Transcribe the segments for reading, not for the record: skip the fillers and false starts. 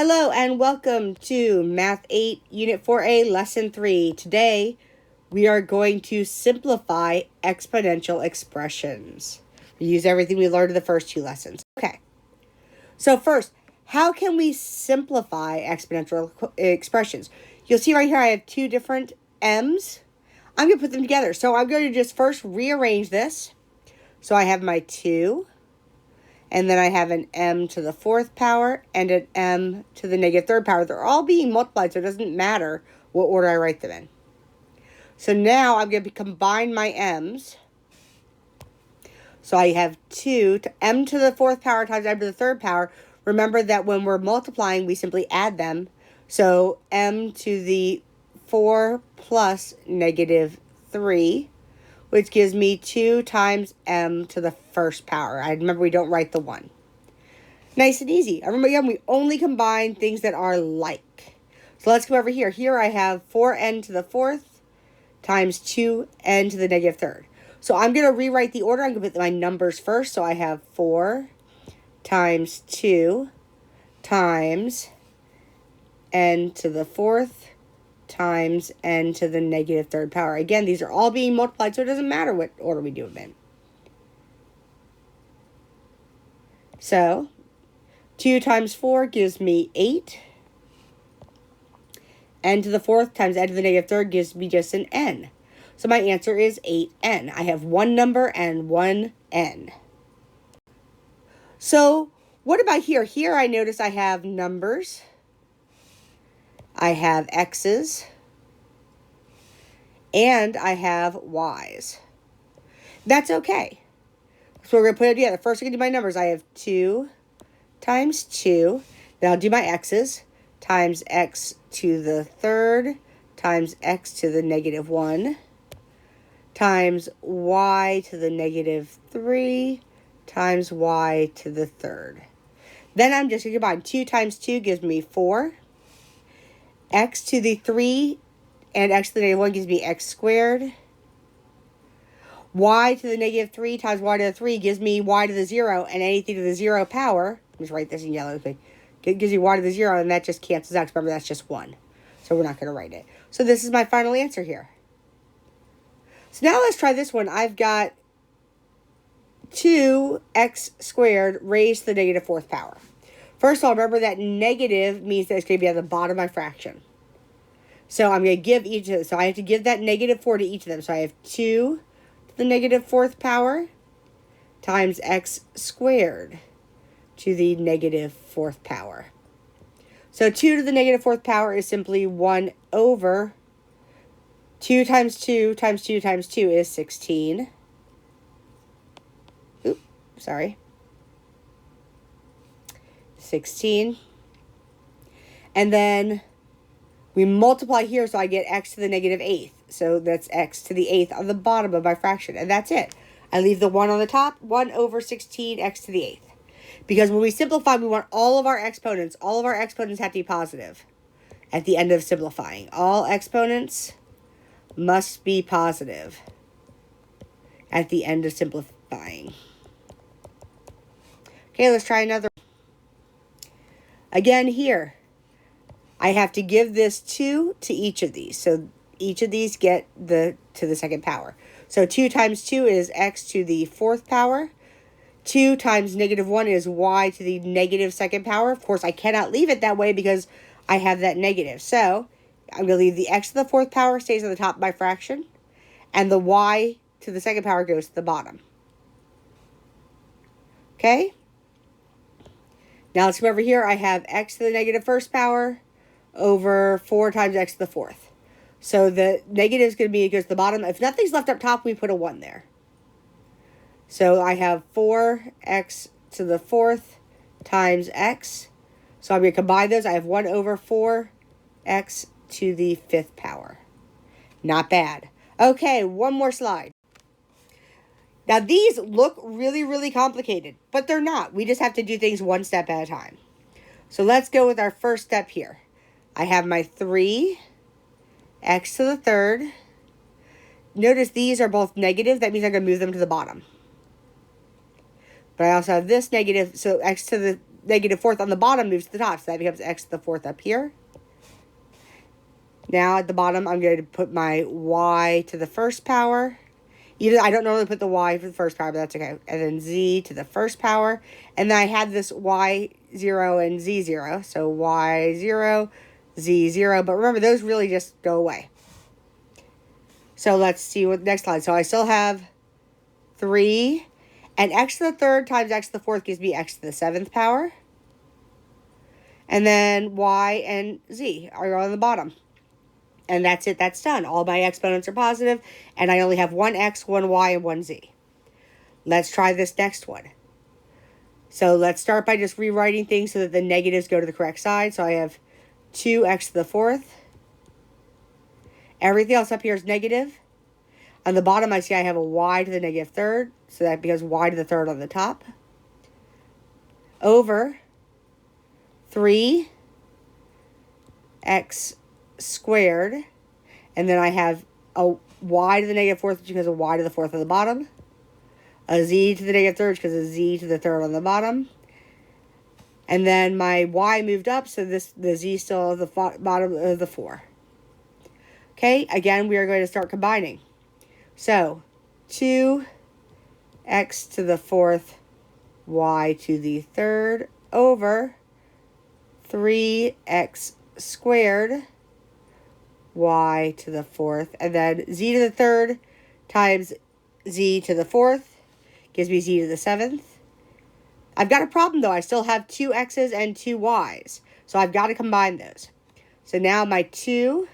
Hello and welcome to Math 8, Unit 4A, Lesson 3. Today, we are going to simplify exponential expressions. We use everything we learned in the first two lessons. Okay, so first, how can we simplify exponential expressions? You'll see right here I have two different m's. I'm going to put them together. So I'm going to just first rearrange this. So I have my 2. And then I have an m to the 4th power and an m to the negative 3rd power. They're all being multiplied, so it doesn't matter what order I write them in. So now I'm going to combine my m's. So I have 2 to m to the 4th power times m to the 3rd power. Remember that when we're multiplying, we simply add them. So m to the 4 plus negative 3. Which gives me 2 times m to the 1st power. I remember we don't write the 1. Nice and easy. I remember again, we only combine things that are like. So let's go over here. Here I have 4n to the 4th times 2n to the negative 3rd. So I'm going to rewrite the order. I'm going to put my numbers first. So I have 4 times 2 times n to the 4th times n to the negative 3rd power. Again, these are all being multiplied, so it doesn't matter what order we do them in. So, 2 times 4 gives me 8. N to the 4th times n to the negative 3rd gives me just an n. So my answer is 8n. I have one number and one n. So, what about here? Here I notice I have numbers. I have x's, and I have y's. That's okay. So we're going to put it together. First, I'm going to do my numbers. I have 2 times 2. Then I'll do my x's times x to the 3rd times x to the negative 1 times y to the negative 3 times y to the 3rd. Then I'm just going to combine. 2 times 2 gives me 4. X to the 3 and x to the negative 1 gives me x squared. Y to the negative 3 times y to the 3 gives me y to the 0, and anything to the 0 power, just write this in yellow, gives you y to the 0, and that just cancels out. Remember, that's just 1. So we're not going to write it. So this is my final answer here. So now let's try this one. I've got 2x squared raised to the negative 4th power. First of all, remember that negative means that it's going to be at the bottom of my fraction. So I'm going to give each of them. So I have to give that negative 4 to each of them. So I have 2 to the negative 4th power times x squared to the negative 4th power. So 2 to the negative 4th power is simply 1 over 2 times 2 times 2 times 2 is 16. Oops, sorry. 16. And then we multiply here, so I get x to the negative 8th. So that's x to the 8th on the bottom of my fraction. And that's it. I leave the 1 on the top, 1 over 16 x to the 8th. Because when we simplify, we want all of our exponents have to be positive at the end of simplifying. All exponents must be positive at the end of simplifying. Okay, let's try another. Again, here, I have to give this 2 to each of these. So each of these get to the 2nd power. So 2 times 2 is x to the 4th power. 2 times negative 1 is y to the negative 2nd power. Of course, I cannot leave it that way because I have that negative. So I'm going to leave the x to the 4th power stays at the top of my fraction. And the y to the 2nd power goes to the bottom. Okay? Now let's go over here. I have x to the negative 1st power over 4 times x to the 4th. So the negative is going to be goes to the bottom. If nothing's left up top, we put a 1 there. So I have 4x to the 4th times x. So I'm going to combine those. I have 1 over 4x to the 5th power. Not bad. Okay, one more slide. Now, these look really, really complicated, but they're not. We just have to do things one step at a time. So let's go with our first step here. I have my 3x to the 3rd. Notice these are both negative. That means I'm going to move them to the bottom. But I also have this negative, so x to the negative fourth on the bottom moves to the top. So that becomes x to the fourth up here. Now at the bottom, I'm going to put my y to the first power. I don't normally put the y for the first power, but that's okay. And then z to the first power. And then I had this y0 and z0. So y0, z0. But remember, those really just go away. So let's see what the next line. So I still have 3. And x to the third times x to the fourth gives me x to the seventh power. And then y and z are on the bottom. And that's it. That's done. All my exponents are positive, and I only have one x, one y, and one z. Let's try this next one. So let's start by just rewriting things so that the negatives go to the correct side. So I have 2x to the fourth. Everything else up here is negative. On the bottom, I see I have a y to the negative third, so that becomes y to the third on the top. Over 3x squared, and then I have a y to the negative fourth because of y to the fourth on the bottom, a z to the negative third because of z to the third on the bottom, and then my y moved up, so the z still at the bottom of the 4. Okay, again, we are going to start combining. So 2x to the fourth, y to the third, over 3x squared, y to the fourth, and then z to the third times z to the fourth gives me z to the seventh. I've got a problem though. I still have 2 x's and 2 y's, so I've got to combine those. So now my 2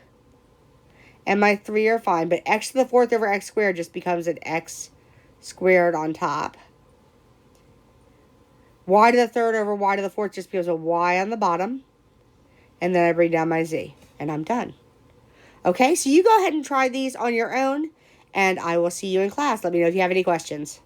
and my 3 are fine, but x to the fourth over x squared just becomes an x squared on top. Y to the third over y to the fourth just becomes a y on the bottom. And then I bring down my z, and I'm done. Okay, so you go ahead and try these on your own, and I will see you in class. Let me know if you have any questions.